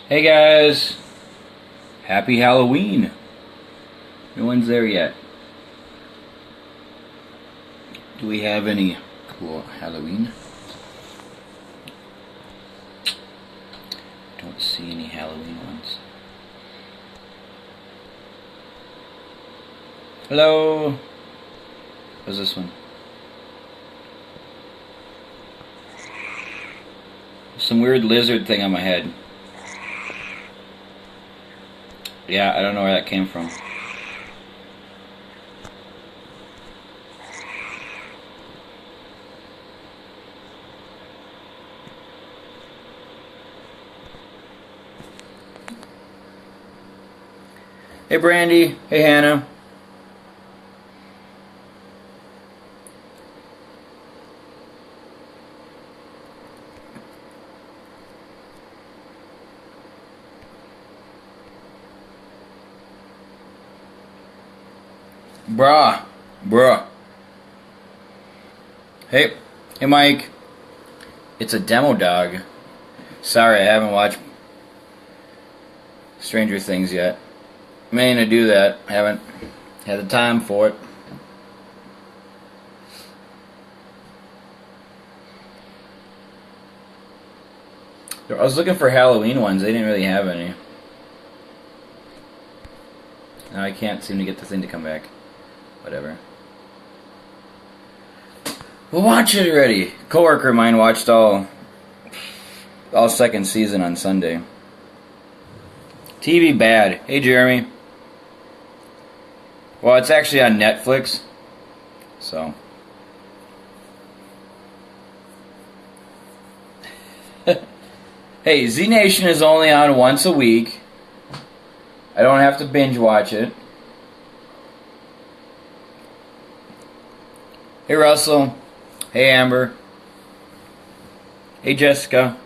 Hey guys, happy Halloween. No one's there yet. Do we have any cool Halloween? Don't see any Halloween ones. Hello. What's this one? Some weird lizard thing on my head. Yeah, I don't know where that came from. Hey Brandy, hey Hannah. Bruh. Hey Mike. It's a demo dog. Sorry, I haven't watched Stranger Things yet. I'm meaning to do that. I haven't had the time for it. I was looking for Halloween ones. They didn't really have any. Now I can't seem to get the thing to come back. Whatever. We'll watch it already. Coworker of mine watched all second season on Sunday. TV bad. Hey Jeremy. Well, it's actually on Netflix. So. Hey, Z Nation is only on once a week. I don't have to binge watch it. Hey Russell. Hey Amber. Hey Jessica.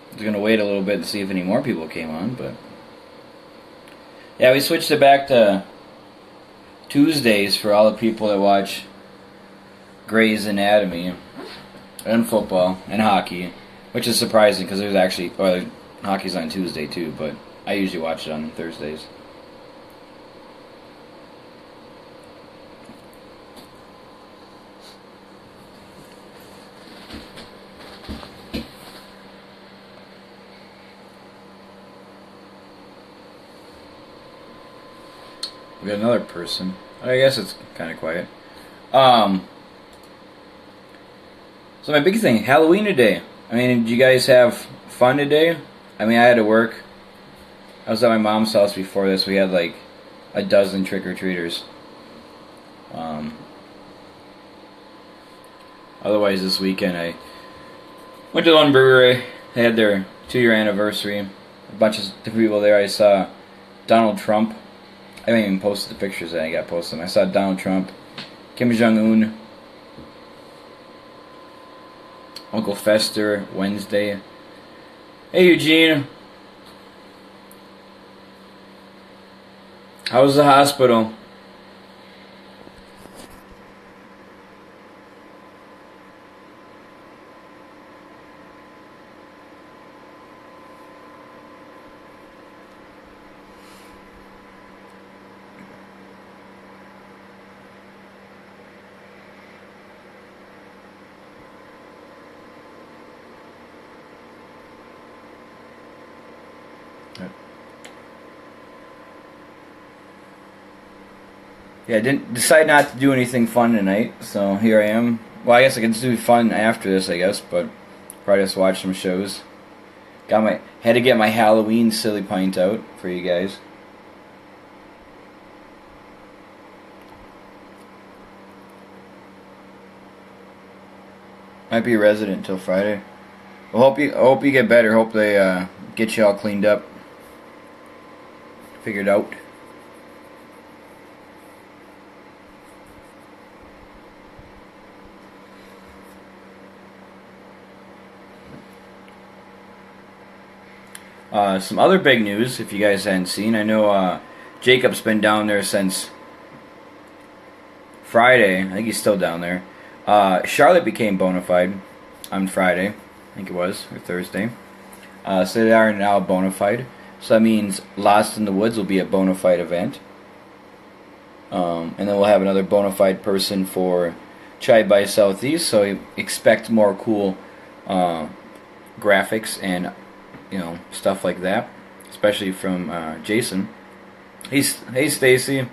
I was going to wait a little bit to see if any more people came on, but yeah, we switched it back to Tuesdays for all the people that watch Grey's Anatomy and football and hockey, which is surprising because there's actually hockey's on Tuesday too, but I usually watch it on Thursdays. We got another person. I guess it's kind of quiet. So my big thing, Halloween today. I mean, did you guys have fun today? I mean, I had to work. I was at my mom's house before this. We had like a dozen trick-or-treaters. Otherwise, this weekend I went to one brewery. They had their 2-year anniversary. A bunch of different people there. I saw Donald Trump. I haven't even posted the pictures that I got posted. I saw Donald Trump, Kim Jong-un, Uncle Fester, Wednesday. Hey Eugene. How was the hospital? Yeah, I didn't decide not to do anything fun tonight, so here I am. Well, I guess I can do fun after this, I guess, but probably just watch some shows. Had to get my Halloween silly pint out for you guys. Might be a resident until Friday. Well, hope you get better. Hope they get you all cleaned up, figured out. Some other big news, if you guys hadn't seen, I know Jacob's been down there since Friday. I think he's still down there. Charlotte became bona fide on Friday, I think it was, or Thursday. So they are now bona fide. So that means Lost in the Woods will be a bona fide event. And then we'll have another bona fide person for Chai by Southeast. So expect more cool graphics and stuff like that, especially from Jason. Hey Stacy.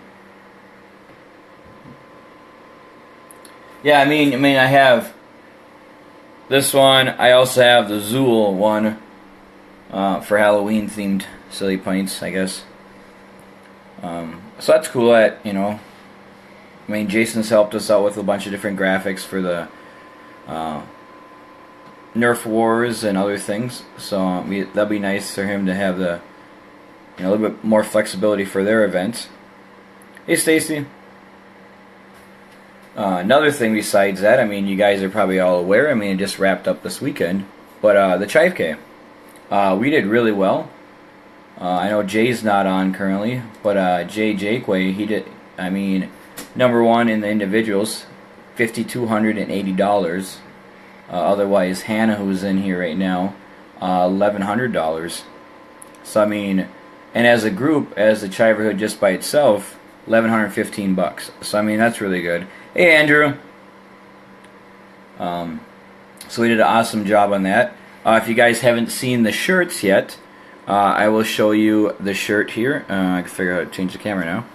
Yeah, I mean I have this one. I also have the Zool one for Halloween themed silly pints, I guess. So that's cool. Jason's helped us out with a bunch of different graphics for the Nerf Wars and other things. So that'll be nice for him to have a little bit more flexibility for their events. Hey Stacy. Another thing besides that, you guys are probably all aware. It just wrapped up this weekend, but the Chive-K, we did really well. I know Jay's not on currently, but Jay Jakeway, he did. Number one in the individuals, $5,280. Otherwise, Hannah, who's in here right now, $1,100. So and as a group, as the Chiverhood just by itself, $1,115. So that's really good. Hey Andrew. So we did an awesome job on that. If you guys haven't seen the shirts yet, I will show you the shirt here. I can figure out how to change the camera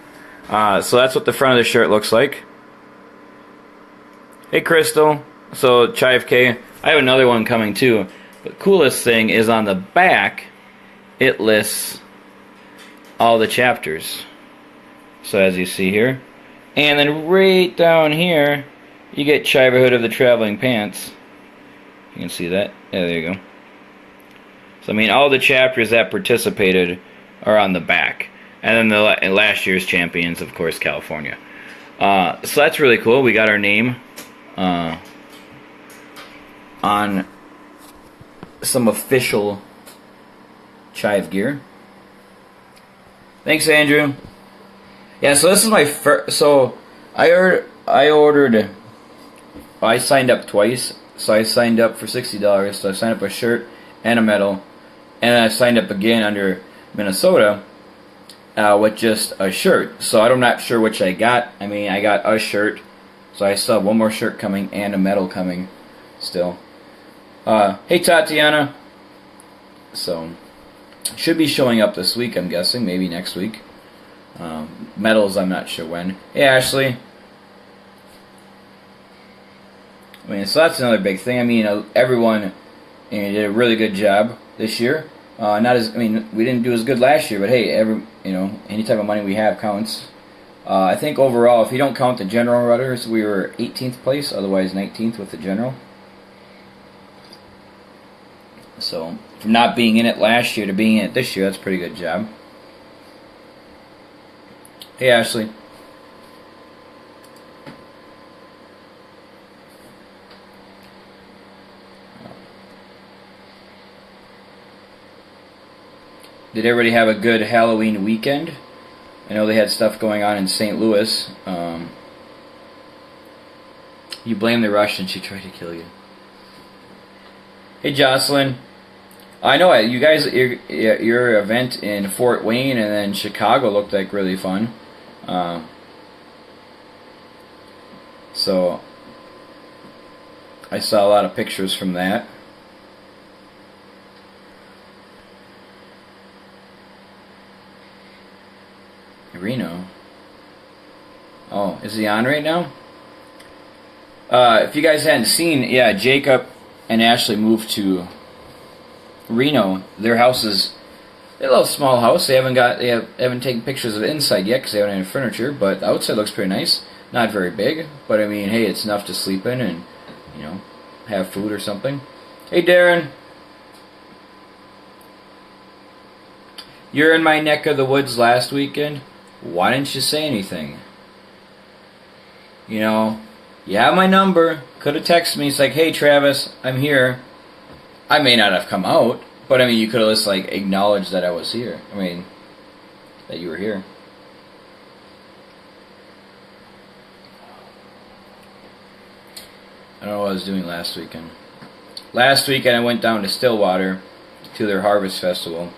now. So that's what the front of the shirt looks like. Hey Crystal. So Chive-K, I have another one coming too. The coolest thing is on the back, it lists all the chapters. So as you see here. And then right down here, you get Chiverhood of the Traveling Pants. You can see that. Yeah, there you go. So all the chapters that participated are on the back. And then the last year's champions, of course, California. So that's really cool. We got our name on some official Chive gear. Thanks, Andrew. Yeah, so this is my first. So I ordered. I signed up twice. So I signed up for $60. So I signed up a shirt and a medal, and then I signed up again under Minnesota with just a shirt. So I'm not sure which I got. I got a shirt. So I still have one more shirt coming and a medal coming still. Hey Tatiana. So should be showing up this week, I'm guessing, maybe next week. Medals, I'm not sure when. Hey Ashley. So that's another big thing. Everyone did a really good job this year. We didn't do as good last year, but hey, any type of money we have counts. I think overall, if you don't count the general rudders, we were 18th place, otherwise 19th with the general. So, from not being in it last year to being in it this year, that's a pretty good job. Hey, Ashley. Did everybody have a good Halloween weekend? I know they had stuff going on in St. Louis. You blame the Russian, she tried to kill you. Hey, Jocelyn. I know you guys, your event in Fort Wayne and then Chicago looked like really fun. So I saw a lot of pictures from that. Reno. Oh, is he on right now? If you guys hadn't seen, yeah, Jacob and Ashley moved to Reno. Their house is a little small house. They haven't taken pictures of the inside yet because they haven't had furniture, but the outside looks pretty nice. Not very big, but hey, it's enough to sleep in and have food or something. Hey, Darren. You're in my neck of the woods last weekend. Why didn't you say anything? You have my number. Could have texted me. It's like, hey, Travis, I'm here. I may not have come out, But I mean, you could have just like acknowledged that I was here. I mean, that you were here. I don't know what I was doing last weekend. Last weekend I went down to Stillwater to their Harvest Festival.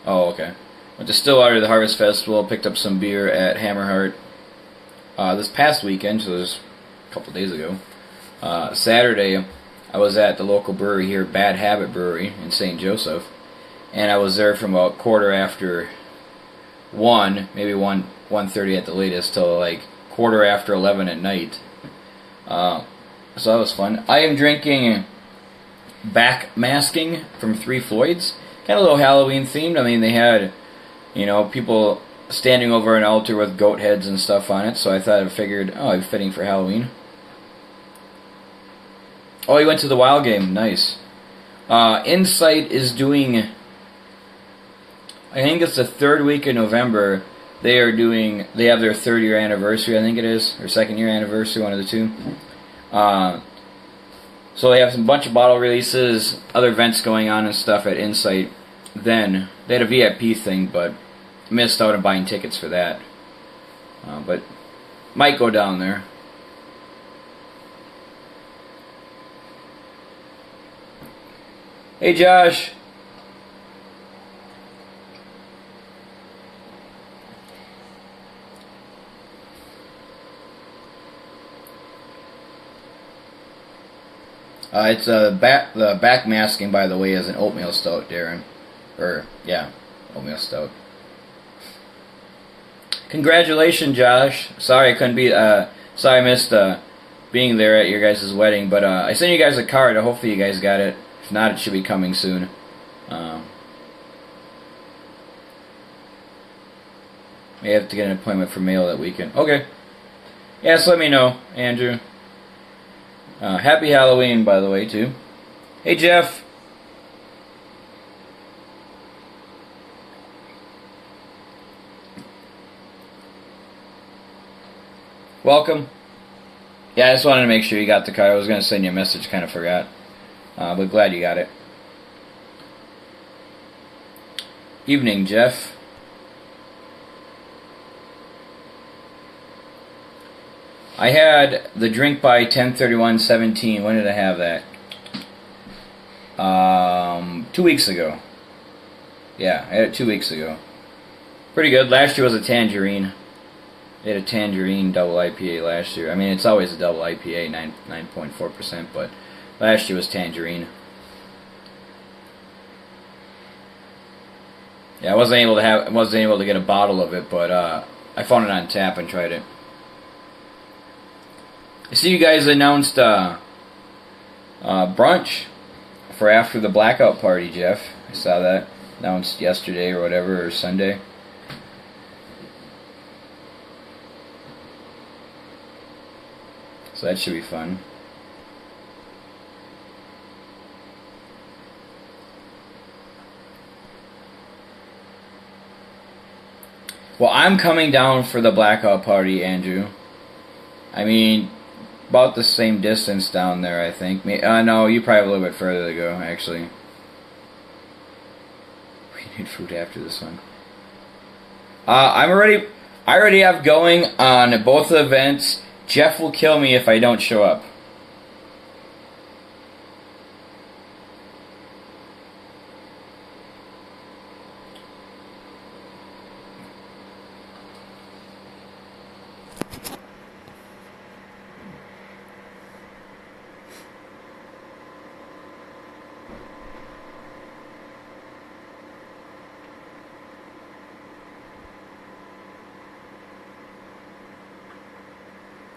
Oh, okay. Went to Stillwater to the Harvest Festival, picked up some beer at Hammerheart. This past weekend, so it was a couple days ago. Saturday, I was at the local brewery here, Bad Habit Brewery in St. Joseph. And I was there from about 1:15, maybe 1:30 at the latest, till like 11:15 at night. So that was fun. I am drinking Backmasking from Three Floyds. Kind of a little Halloween themed. I mean, they had, people standing over an altar with goat heads and stuff on it. So I figured, it'd be fitting for Halloween. Oh, you went to the Wild game. Nice. Insight is doing, I think it's the third week of November. They have their 3rd-year anniversary, I think it is, or 2nd-year anniversary, one of the two. So they have some bunch of bottle releases, other events going on and stuff at Insight. Then they had a VIP thing, but missed out on buying tickets for that. But might go down there. Hey Josh. It's the Backmasking, by the way, is an oatmeal stout, Darren. Oatmeal stout. Congratulations, Josh. Sorry I couldn't be. Sorry I missed being there at your guys' wedding, but I sent you guys a card. Hopefully you guys got it. If not, it should be coming soon. May have to get an appointment for mail that weekend. Okay. Yeah, so let me know, Andrew. Happy Halloween, by the way, too. Hey, Jeff. Welcome. Yeah, I just wanted to make sure you got the card. I was going to send you a message, kind of forgot. But glad you got it. Evening, Jeff. I had the drink by 10/31/17. When did I have that? 2 weeks ago. Yeah, I had it 2 weeks ago. Pretty good. Last year was a tangerine. They had a tangerine double IPA last year. I mean, it's always a double IPA, 9.4%, but last year was tangerine. Yeah, I wasn't able to get a bottle of it, but I found it on tap and tried it. I see you guys announced brunch for after the blackout party, Jeff. I saw that announced yesterday or whatever, or Sunday. So that should be fun. Well, I'm coming down for the blackout party, Andrew. I mean, about the same distance down there, I think. No, you probably have a little bit further to go, actually. We need food after this one. I already have going on both events. Jeff will kill me if I don't show up.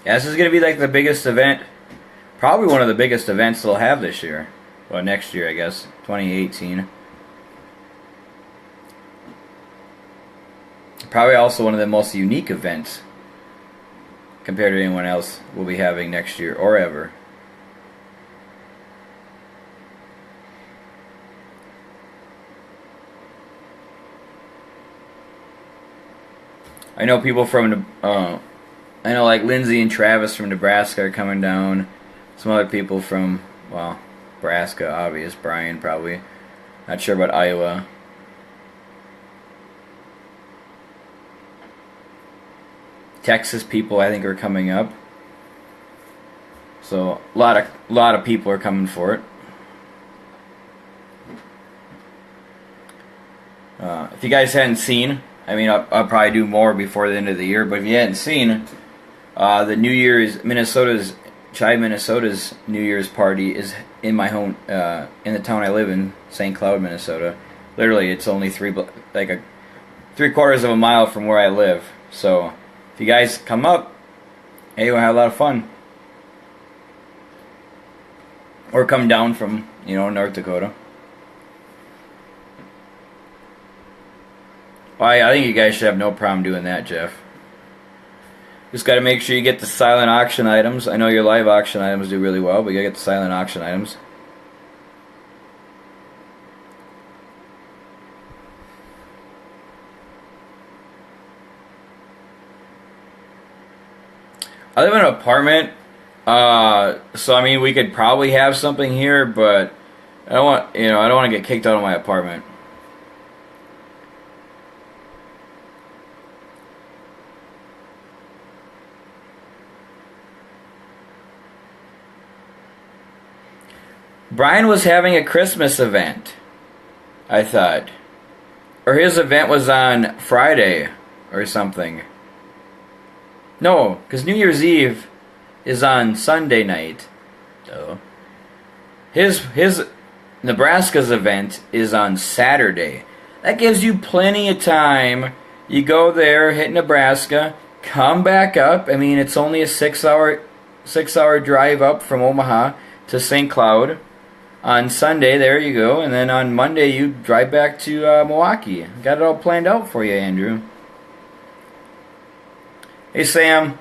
Yeah, this is going to be like the biggest event, probably one of the biggest events they'll have this year. Well, next year, I guess, 2018. Probably also one of the most unique events compared to anyone else we'll be having next year or ever. I know people from I know like Lindsay and Travis from Nebraska are coming down. Some other people from, well, Nebraska, obvious. Brian, probably. Not sure about Iowa. Texas people, I think, are coming up. So a lot of people are coming for it. If you guys hadn't seen, I mean, I'll probably do more before the end of the year. But if you hadn't seen, the New Year's Minnesota's New Year's party is in my home, in the town I live in, St. Cloud, Minnesota. Literally, it's only 3/4 of a mile from where I live. So if you guys come up, hey, we'll have a lot of fun. Or come down from, North Dakota. Well, I think you guys should have no problem doing that, Jeff. Just got to make sure you get the silent auction items. I know your live auction items do really well, but you got to get the silent auction items. I live in an apartment, so I mean we could probably have something here, but I don't want to get kicked out of my apartment. Brian was having a Christmas event, I thought. Or his event was on Friday or something. No, because New Year's Eve is on Sunday night. So his Nebraska's event is on Saturday. That gives you plenty of time. You go there, hit Nebraska, come back up. I mean, it's only a 6-hour drive up from Omaha to St. Cloud. On Sunday, there you go, and then on Monday you drive back to Milwaukee. Got it all planned out for you, Andrew. Hey, Sam.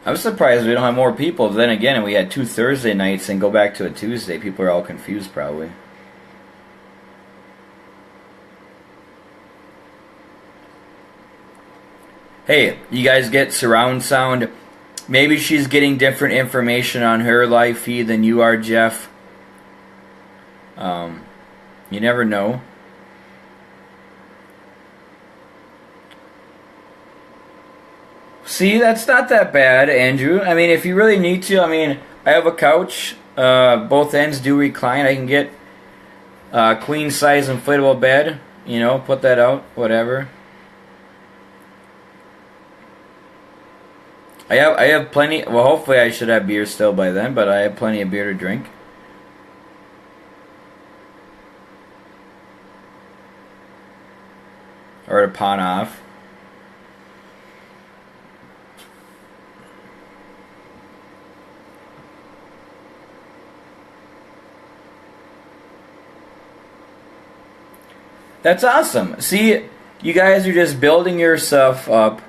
I'm surprised we don't have more people. Then again, we had 2 Thursday nights and go back to a Tuesday. People are all confused, probably. Hey, you guys get surround sound. Maybe she's getting different information on her live feed than you are, Jeff. You never know. See, that's not that bad, Andrew. I mean, if you really need to, I mean, I have a couch. Both ends do recline. I can get queen size inflatable bed. Put that out, whatever. I have plenty. Well, hopefully I should have beer still by then, but I have plenty of beer to drink. Or to pawn off. That's awesome. See, you guys are just building yourself up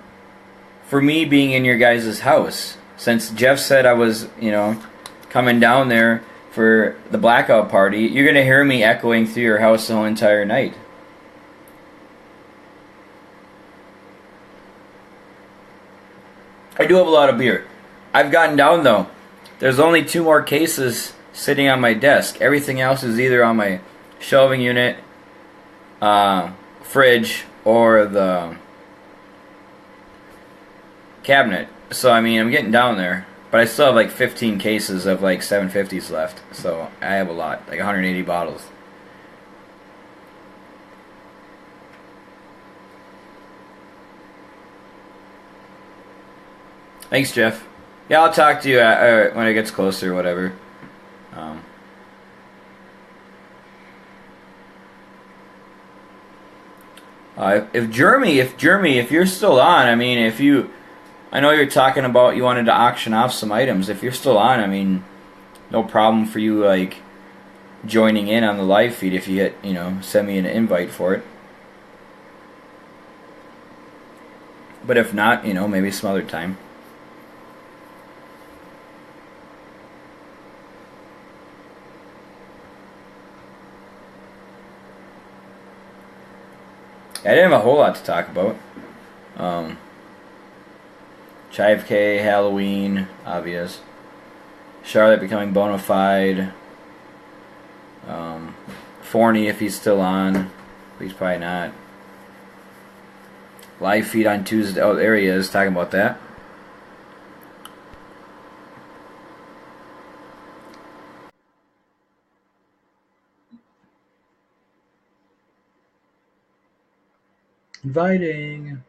for me being in your guys' house. Since Jeff said I was, coming down there for the blackout party, you're going to hear me echoing through your house the whole entire night. I do have a lot of beer. I've gotten down, though. There's only 2 more cases sitting on my desk. Everything else is either on my shelving unit, fridge, or the cabinet. So I mean, I'm getting down there, but I still have like 15 cases of like 750s left. So I have a lot, like 180 bottles. Thanks, Jeff. Yeah, I'll talk to you when it gets closer or whatever. If Jeremy, if you're still on, I mean, I know you're talking about you wanted to auction off some items. If you're still on, I mean, no problem for you, like, joining in on the live feed if you send me an invite for it. But if not, maybe some other time. I didn't have a whole lot to talk about. Um, Chive K, Halloween, obvious. Charlotte becoming bona fide. Forney, if he's still on. He's probably not. Live feed on Tuesday. Oh, there he is, talking about that. Inviting.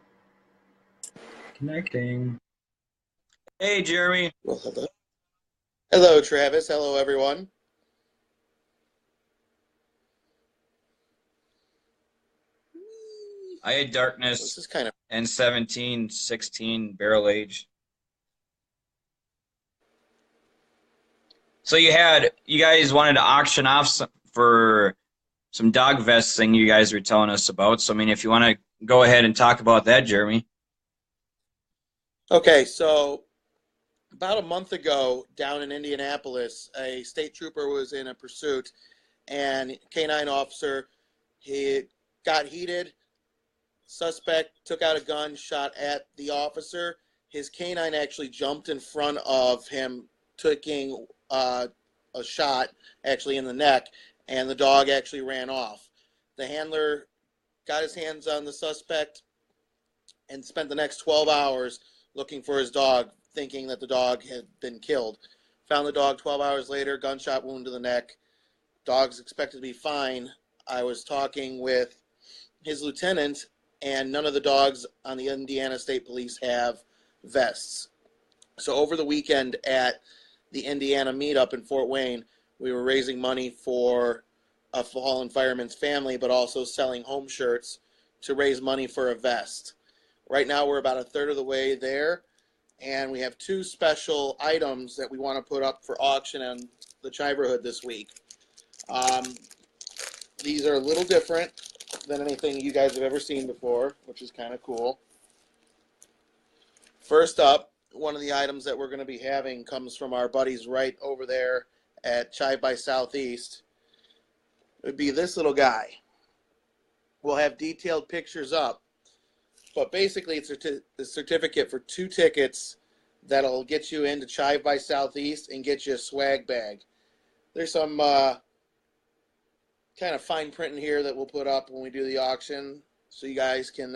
Connecting. Hey, Jeremy. Well, hello. Hello, Travis. Hello, everyone. I had This Darkness is kind of and 1716 barrel age. So you guys wanted to auction off for some dog vests thing you guys were telling us about. So, I mean, if you want to go ahead and talk about that, Jeremy. okay. So, about a month ago, down in Indianapolis, a state trooper was in a pursuit, and canine officer, he got heated. Suspect took out a gun, shot at the officer. His canine actually jumped in front of him, taking a shot actually in the neck, and the dog actually ran off. The handler got his hands on the suspect and spent the next 12 hours looking for his dog, thinking that the dog had been killed. Found the dog 12 hours later, gunshot wound to the neck. Dog's expected to be fine. I was talking with his lieutenant, and none of the dogs on the Indiana State Police have vests. So over the weekend at the Indiana meetup in Fort Wayne, we were raising money for a fallen fireman's family, but also selling home shirts to raise money for a vest. Right now, we're about a third of the way there, and we have two special items that we want to put up for auction on the Chiverhood this week. Um, these are a little different than anything you guys have ever seen before, which is kind of cool. First up, one of the items that we're going to be having comes from our buddies right over there at Chive by Southeast. It would be this little guy. We'll have detailed pictures up, but basically it's a certificate for 2 tickets that'll get you into Chive by Southeast and get you a swag bag. There's some kind of fine print in here that we'll put up when we do the auction, so you guys can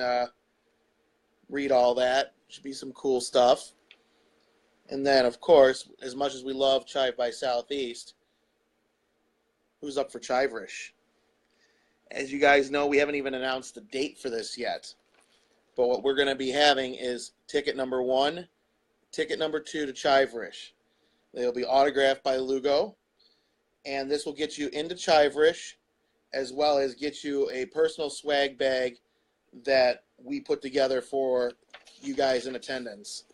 read all that. Should be some cool stuff. And then, of course, as much as we love Chive by Southeast, who's up for Chiverish? As you guys know, we haven't even announced the date for this yet. But what we're going to be having is ticket number 1, ticket number 2 to Chiverish. They'll be autographed by Lugo. And this will get you into Chiverish, as well as get you a personal swag bag that we put together for you guys in attendance.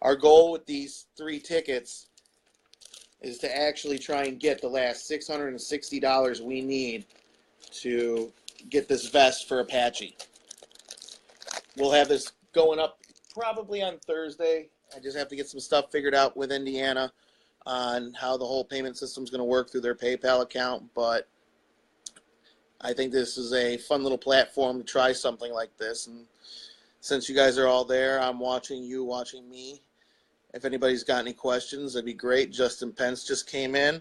Our goal with these 3 tickets is to actually try and get the last $660 we need to get this vest for Apache. We'll have this going up probably on Thursday. I just have to get some stuff figured out with Indiana on how the whole payment system is going to work through their PayPal account, but I think this is a fun little platform to try something like this. And since you guys are all there, I'm watching you, watching me. If anybody's got any questions, that'd be great. Justin Pence just came in.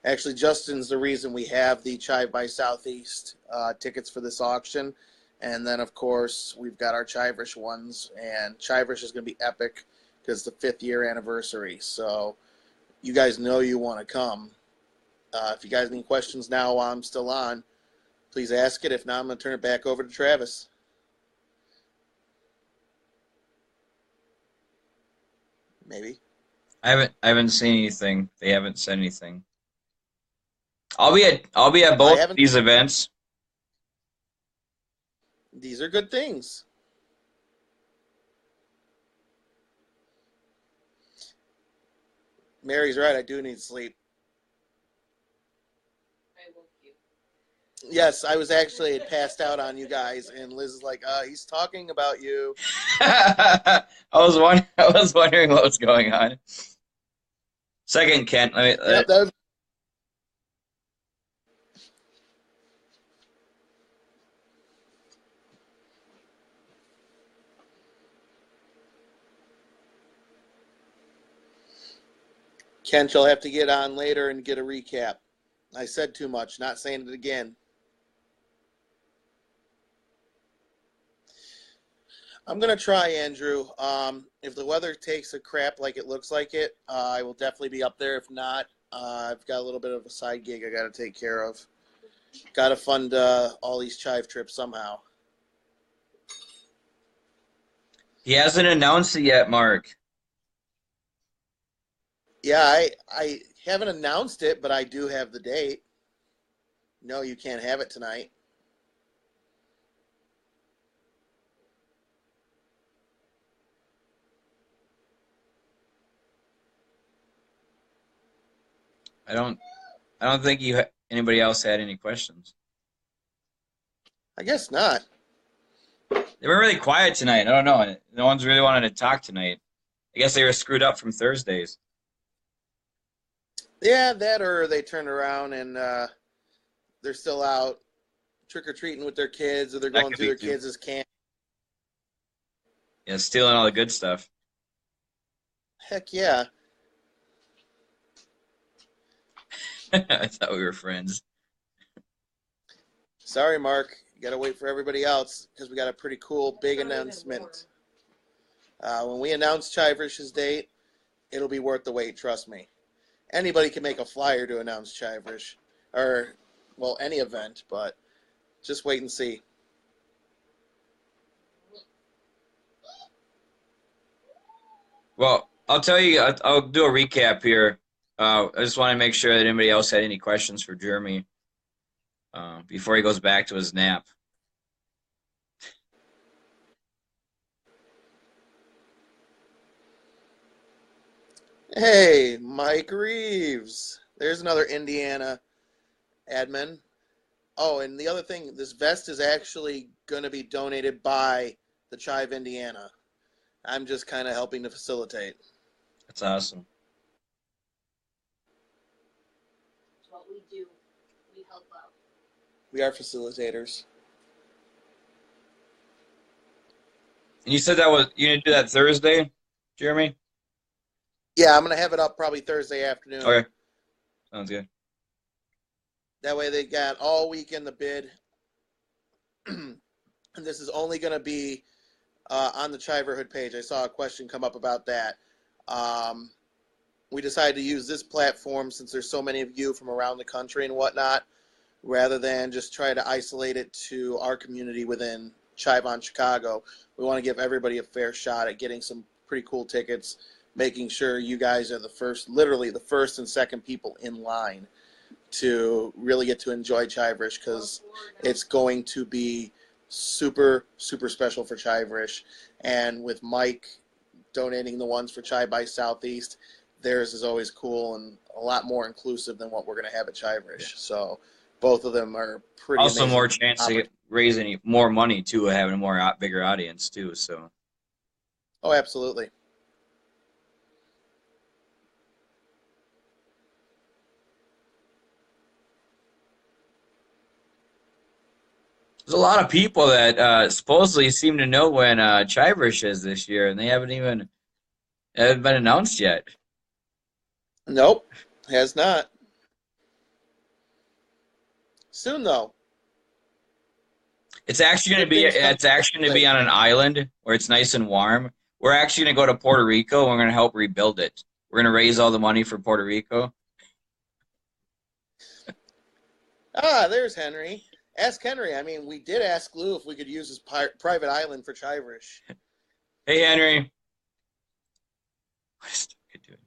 Actually, Justin's the reason we have the Chive by Southeast tickets for this auction. And then, of course, we've got our Chiverish ones. And Chiverish is going to be epic because it's the 5th year anniversary. So you guys know you want to come. If you guys have any questions now while I'm still on, please ask it. If not, I'm going to turn it back over to Travis. Maybe. I haven't seen anything. They haven't said anything. I'll be at both these events. These are good things. Mary's right. I do need sleep. I woke you. Yes, I was actually passed out on you guys, and Liz is like, he's talking about you. I was wondering what was going on. Second, Kent. Yep, that was. Kent, you'll have to get on later and get a recap. I said too much, not saying it again. I'm going to try, Andrew. If the weather takes a crap like it looks like it, I will definitely be up there. If not, I've got a little bit of a side gig I got to take care of. Got to fund all these chive trips somehow. He hasn't announced it yet, Mark. Yeah, I haven't announced it, but I do have the date. No, you can't have it tonight. I don't think anybody else had any questions. I guess not. They were really quiet tonight. I don't know. No one's really wanted to talk tonight. I guess they were screwed up from Thursdays. Yeah, that or they turned around and they're still out trick-or-treating with their kids, or they're That going could through be their too. kids' camp. Yeah, stealing all the good stuff. Heck yeah. I thought we were friends. Sorry, Mark. You got to wait for everybody else because we got a pretty cool big announcement. When we announce Chivish's date, it'll be worth the wait, trust me. Anybody can make a flyer to announce Chivish, or, well, any event, but just wait and see. Well, I'll tell you. I'll do a recap here. I just want to make sure that anybody else had any questions for Jeremy before he goes back to his nap. Hey, Mike Reeves. There's another Indiana admin. Oh, and the other thing, this vest is actually going to be donated by the Chive Indiana. I'm just kind of helping to facilitate. That's awesome. That's what we do. We help out. We are facilitators. And you said you're gonna do that Thursday, Jeremy? Yeah, I'm going to have it up probably Thursday afternoon. Okay, sounds good. That way they got all week in the bid. And this is only going to be on the Chiverhood page. I saw a question come up about that. We decided to use this platform since there's so many of you from around the country and whatnot, rather than just try to isolate it to our community within Chive on Chicago. We want to give everybody a fair shot at getting some pretty cool tickets, making sure you guys are the first, literally the first and second people in line to really get to enjoy Chiverish, because it's going to be super, super special for Chiverish. And with Mike donating the ones for Chive by Southeast, theirs is always cool and a lot more inclusive than what we're going to have at Chiverish. So both of them are pretty Also, amazing. more chance to raise any more money too, having a bigger audience too. So. Oh, absolutely. There's a lot of people that supposedly seem to know when Chiverish is this year, and they haven't been announced yet. Nope, has not. Soon though. It's actually going to be on an island where it's nice and warm. We're actually going to go to Puerto Rico, and we're going to help rebuild it. We're going to raise all the money for Puerto Rico. There's Henry. Ask Henry. I mean, we did ask Lou if we could use his private island for Chiverish. Hey, Henry. What is doing?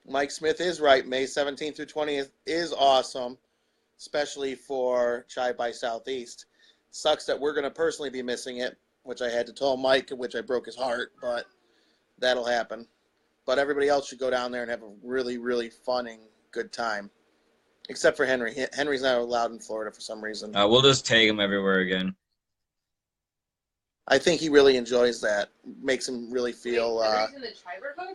Mike Smith is right. May 17th through 20th is awesome, especially for Chive by Southeast. Sucks that we're going to personally be missing it, which I had to tell Mike, which I broke his heart, but that'll happen. But everybody else should go down there and have a really, really fun and good time. Except for Henry. Henry's not allowed in Florida for some reason. We'll just tag him everywhere again. I think he really enjoys that. Makes him really feel. Henry's in the Chiverhood?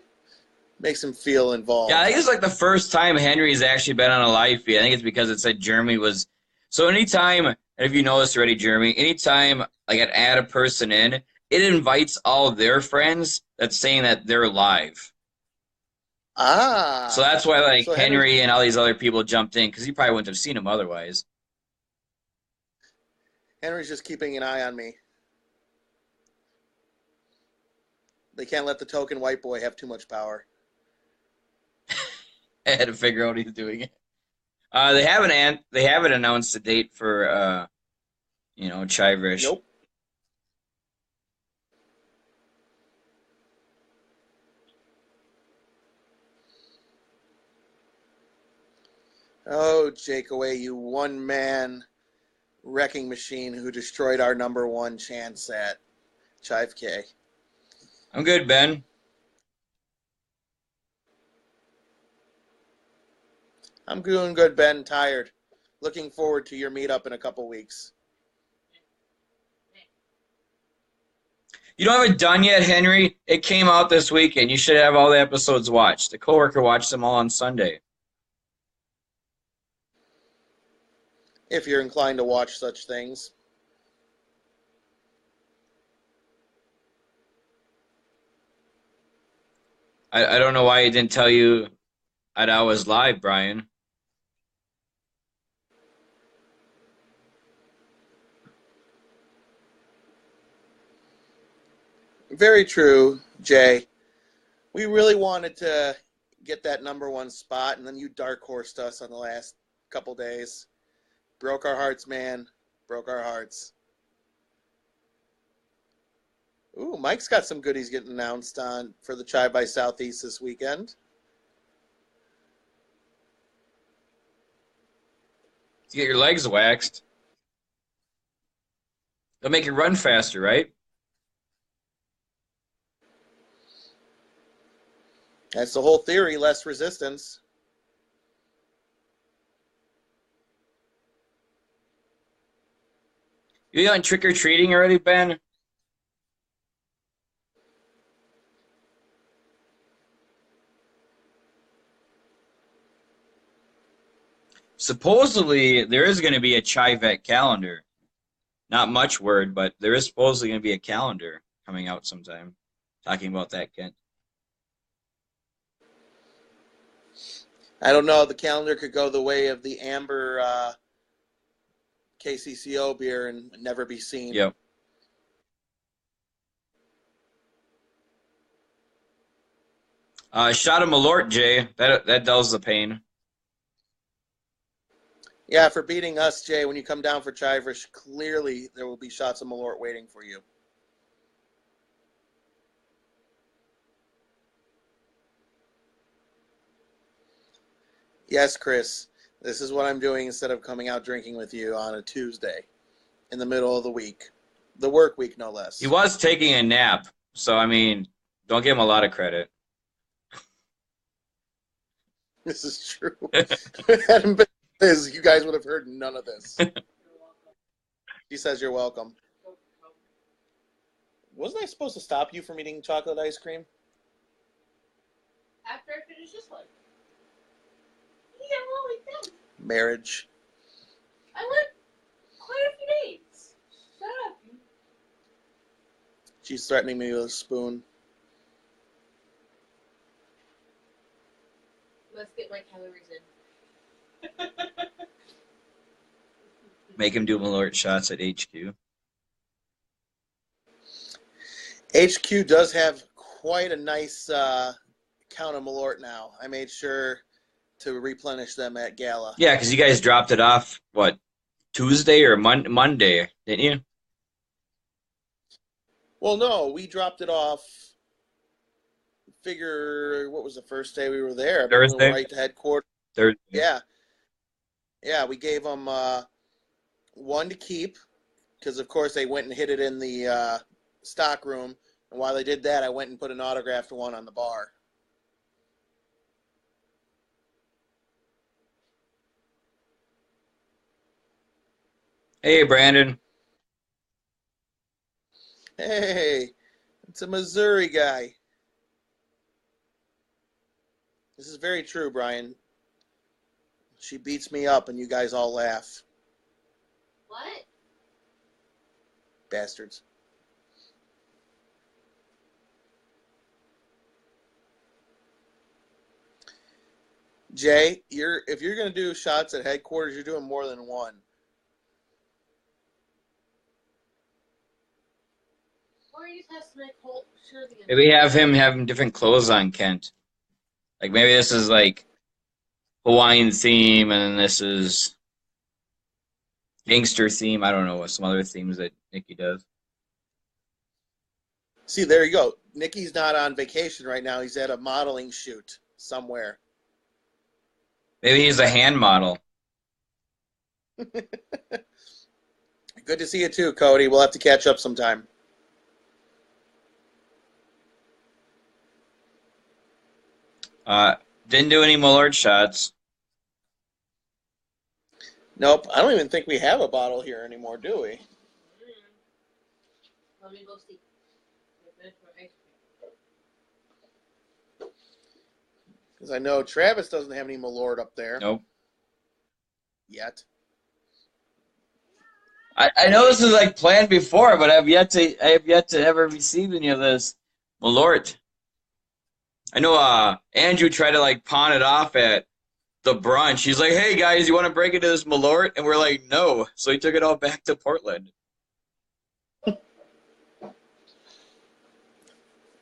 Makes him feel involved. Yeah, I think it's like the first time Henry's actually been on a live feed. I think it's because it said Jeremy was. So anytime, if you know this already, Jeremy, anytime like I'd add a person in, it invites all their friends that's saying that they're live. Ah. So that's why like So Henry and all these other people jumped in because you probably wouldn't have seen him otherwise. Henry's just keeping an eye on me. They can't let the token white boy have too much power. I had to figure out he's doing it. They haven't announced a date for Chiverish. Nope. Oh, Jake away, you one-man wrecking machine who destroyed our number one chance at Chive K. I'm good, Ben. I'm doing good, Ben. Tired. Looking forward to your meetup in a couple weeks. You don't have it done yet, Henry? It came out this weekend. You should have all the episodes watched. The coworker watched them all on Sunday. If you're inclined to watch such things. I don't know why he didn't tell you that I was live, Brian. Very true, Jay. We really wanted to get that number one spot, and then you dark horsed us on the last couple days. Broke our hearts, man. Broke our hearts. Ooh, Mike's got some goodies getting announced on for the Chive by Southeast this weekend. You get your legs waxed. They'll make you run faster, right? That's the whole theory, less resistance. You on trick-or-treating already, Ben? Supposedly, there is going to be a Chivet calendar. Not much word, but there is supposedly going to be a calendar coming out sometime. Talking about that, Kent. I don't know. The calendar could go the way of the Amber KCCO beer and never be seen. Yep. Shot of Malort, Jay. That dulls the pain. Yeah, for beating us, Jay, when you come down for Chiverish, clearly there will be shots of Malort waiting for you. Yes, Chris. This is what I'm doing instead of coming out drinking with you on a Tuesday in the middle of the week. The work week, no less. He was taking a nap, so, I mean, don't give him a lot of credit. This is true. If it hadn't been this, you guys would have heard none of this. She says you're welcome. Wasn't I supposed to stop you from eating chocolate ice cream? After I finish this one. You get one like that. Marriage. I went quite a few days. Shut up. She's threatening me with a spoon. Let's get my calories in. Make him do Malort shots at HQ. HQ does have quite a nice count of Malort now. I made sure to replenish them at Gala. Yeah, because you guys dropped it off, what, Tuesday or Monday, didn't you? Well, no, we dropped it off. Figure, what was the first day we were there? I mean, Thursday? we were right to headquarters. Thursday. Yeah. Yeah, we gave them one to keep because, of course, they went and hid it in the stock room. And while they did that, I went and put an autographed one on the bar. Hey, Brandon. Hey, it's a Missouri guy. This is very true, Brian. She beats me up and you guys all laugh. What? Bastards. Jay, if you're gonna do shots at headquarters, you're doing more than one. Or you just have to make sure the Maybe have him having different clothes on, Kent. Like maybe this is like Hawaiian theme, and then this is gangster theme. I don't know what some other themes that Nikki does. See, there you go. Nikki's not on vacation right now. He's at a modeling shoot somewhere. Maybe he's a hand model. Good to see you too, Cody. We'll have to catch up sometime. Didn't do any Mullard shots. Nope. I don't even think we have a bottle here anymore, do we? Let me go see. Because I know Travis doesn't have any Malort up there. Nope. Yet. I know this is like planned before, but I have yet to ever receive any of this Malort. I know Andrew tried to like pawn it off at the brunch. He's like, "Hey guys, you want to break into this Malort?" And we're like, "No." So he took it all back to Portland.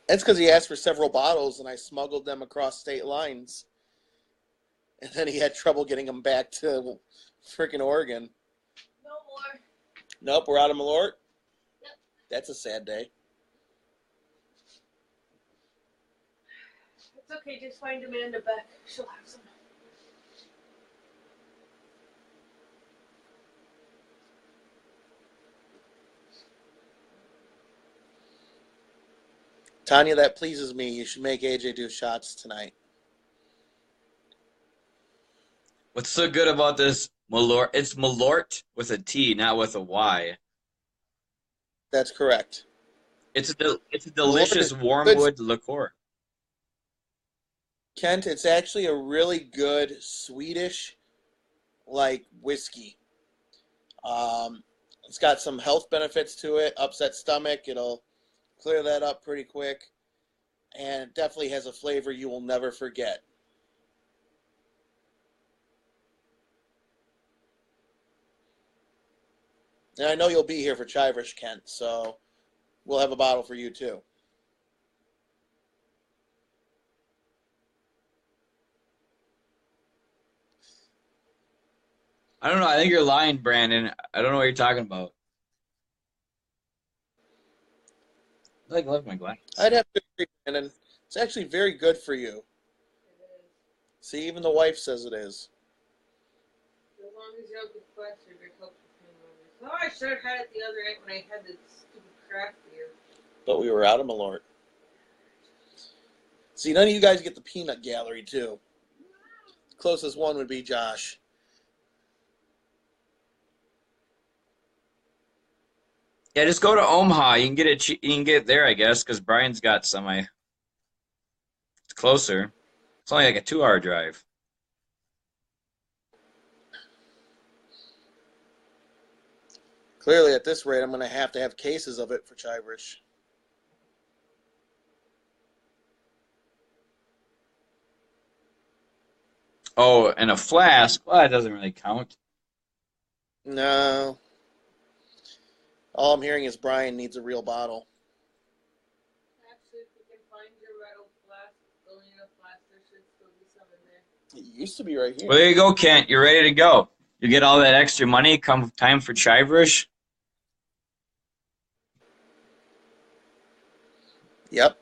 That's because he asked for several bottles, and I smuggled them across state lines. And then he had trouble getting them back to freaking Oregon. No more. Nope, we're out of Malort? Yep. That's a sad day. It's okay, just find Amanda back. She'll have some. Tanya, that pleases me. You should make AJ do shots tonight. What's so good about this Malort? It's Malort with a T, not with a Y. That's correct. It's a delicious wormwood liqueur. Kent, it's actually a really good Swedish, like, whiskey. It's got some health benefits to it. Upset stomach, it'll clear that up pretty quick. And it definitely has a flavor you will never forget. And I know you'll be here for Chiverish, Kent, so we'll have a bottle for you too. I don't know. I think you're lying, Brandon. I don't know what you're talking about. I love my glass. I'd have to agree, Brandon. It's actually very good for you. See, even the wife says it is. As long as you don't get flustered, it helps with hangovers. Oh, I should have had it the other night when I had this stupid craft beer. But we were out of Malort. See, none of you guys get the peanut gallery, too. The closest one would be Josh. Yeah, just go to Omaha. You can get it. You can get it there, I guess, because Brian's got some. It's closer. It's only like a 2-hour drive. Clearly, at this rate, I'm going to have cases of it for Chiverish. Oh, and a flask. Well, that doesn't really count. No. All I'm hearing is Brian needs a real bottle. Actually, if we can find your rattle flask, only enough flask, there should still be some in there. It used to be right here. Well, there you go, Kent. You're ready to go. You get all that extra money. Come time for Chiverish. Yep.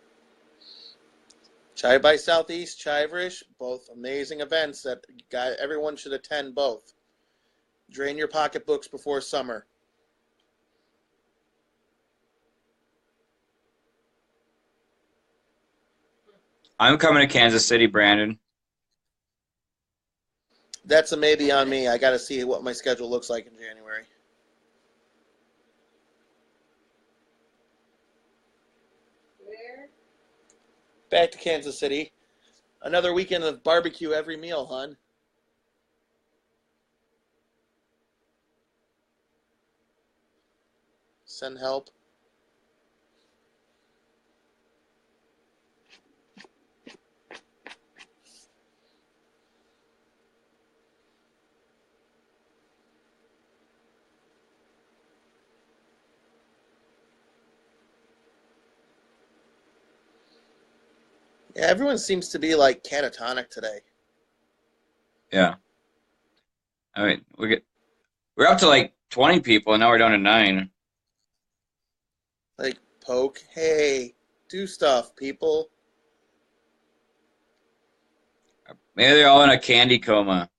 Chive by Southeast, Chiverish, both amazing events that everyone should attend both. Drain your pocketbooks before summer. I'm coming to Kansas City, Brandon. That's a maybe on me. I got to see what my schedule looks like in January. back to Kansas City. Another weekend of barbecue every meal, hon. Send help. Yeah, everyone seems to be like catatonic today. Yeah. All right, we're up to like 20 people, and now we're down to 9. Like, poke, hey, do stuff, people. Maybe they're all in a candy coma.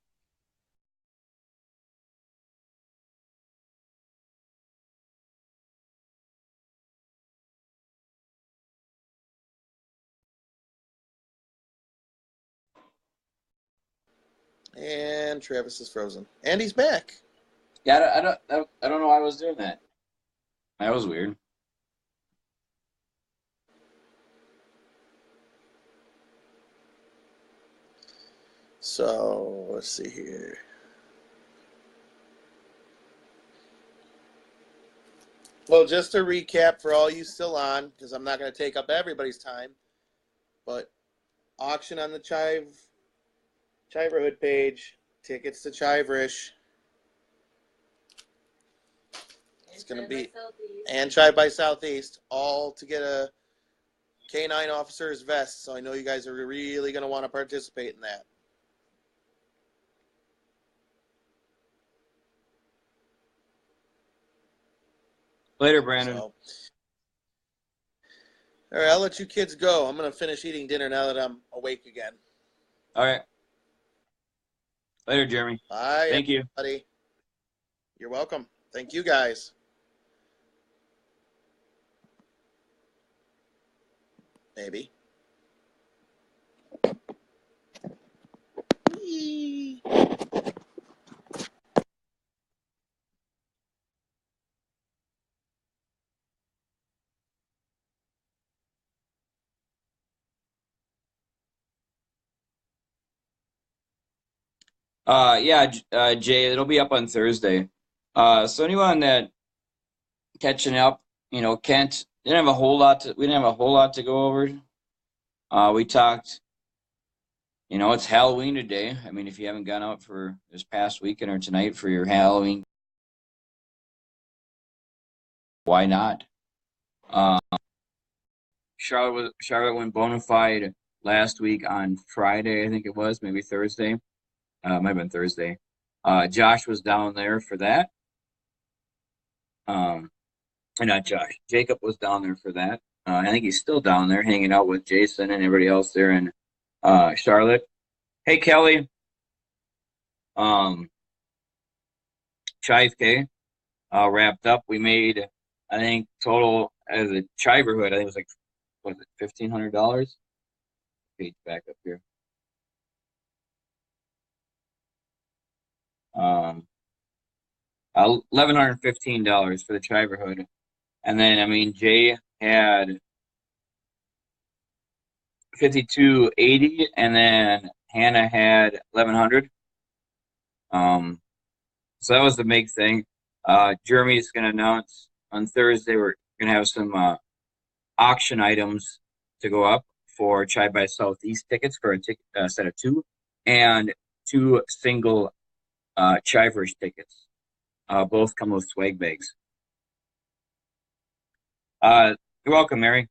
And Travis is frozen. And he's back. Yeah, I don't know why I was doing that. That was weird. So, let's see here. Well, just to recap for all you still on, because I'm not going to take up everybody's time, but auction on the Chiverhood page, tickets to Chiverish. It's going to be, and Chive by Southeast, all to get a K9 officer's vest. So I know you guys are really going to want to participate in that. Later, Brandon. So, all right, I'll let you kids go. I'm going to finish eating dinner now that I'm awake again. All right. Later, Jeremy. Bye, Thank you. everybody. You're welcome. Thank you, guys. Maybe. Whee! Jay, it'll be up on Thursday. So anyone that catching up, Kent didn't have a whole lot to. We didn't have a whole lot to go over. We talked. It's Halloween today. I mean, if you haven't gone out for this past weekend or tonight for your Halloween, why not? Charlotte went bona fide last week on Friday, I think it was, maybe Thursday. Might have been Thursday. Josh was down there for that. Not Josh. Jacob was down there for that. I think he's still down there hanging out with Jason and everybody else there in Charlotte. Hey, Kelly. Chive K wrapped up. We made, I think, total as a Chiverhood, I think it was like, was it $1,500? Page back up here. $1,115 for the Chiverhood. And then, I mean, Jay had $5,280, and then Hannah had $1,100. So that was the big thing. Jeremy's going to announce on Thursday we're going to have some auction items to go up for Chai by Southeast tickets for a set of 2, and 2 single Chiverish tickets. Both come with swag bags. You're welcome, Mary.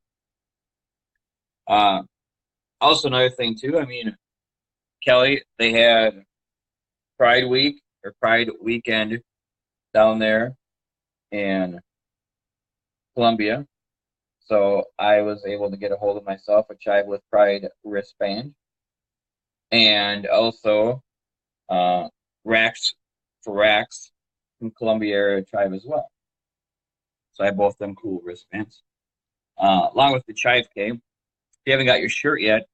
Also, another thing too. I mean, Kelly, they had Pride Week or Pride Weekend down there in Columbia, so I was able to get a hold of myself a Chive with Pride wristband, and also racks for racks from Columbia area Chive as well. So I have both them cool wristbands, along with the Chive K. If you haven't got your shirt yet,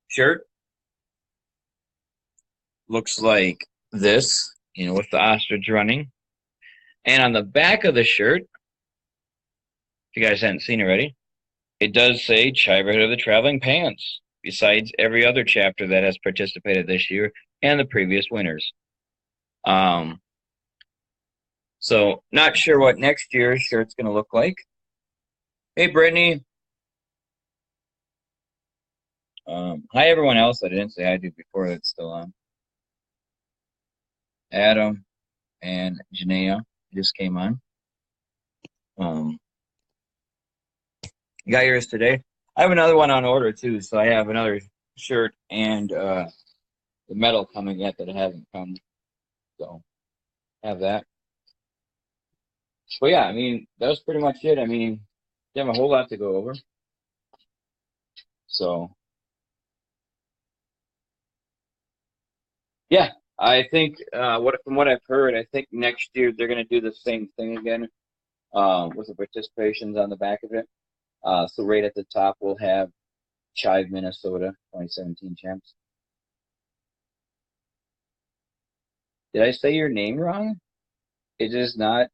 shirt looks like this, with the ostrich running. And on the back of the shirt, if you guys hadn't seen already, it does say Chiverhood of the Traveling Pants, besides every other chapter that has participated this year and the previous winners. So not sure what next year's shirt's going to look like. Hey, Brittany. Hi, everyone else I didn't say hi to before that's still on. Adam and Janaea just came on. You got yours today? I have another one on order, too, so I have another shirt and the medal coming yet that haven't come. So, have that. But yeah, I mean, that was pretty much it. I mean, you have a whole lot to go over. So, yeah, I think from what I've heard, I think next year they're going to do the same thing again with the participations on the back of it. So right at the top, we'll have Chive Minnesota 2017 champs. Did I say your name wrong? It is not.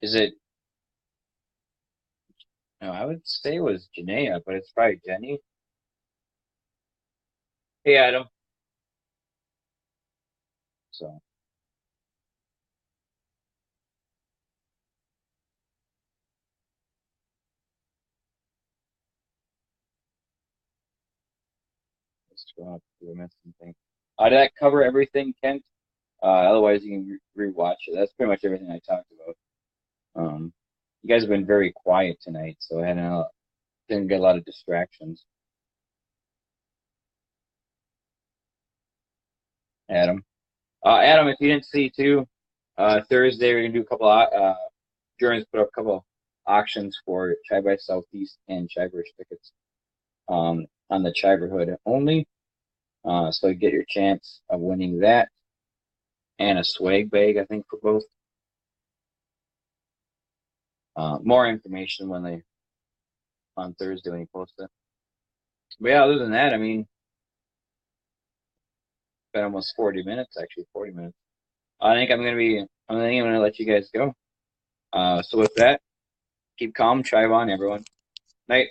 Is it? No, I would say it was Janaea, but it's probably Jenny. Hey, Adam. So. Let's go up to the missing thing. Did that cover everything, Kent? Otherwise, you can rewatch it. That's pretty much everything I talked about. You guys have been very quiet tonight, so I didn't get a lot of distractions. Adam. Adam, if you didn't see too, Thursday we're gonna do a couple. Jordan's put up a couple auctions for Chai by Southeast and Chivers tickets. On the Chiverhood only. So you get your chance of winning that and a swag bag, I think, for both. More information on Thursday when you post it. But yeah, other than that, I mean, it's been almost 40 minutes, actually 40 minutes. I think I'm gonna let you guys go. So with that, keep calm, chive on, everyone. Night.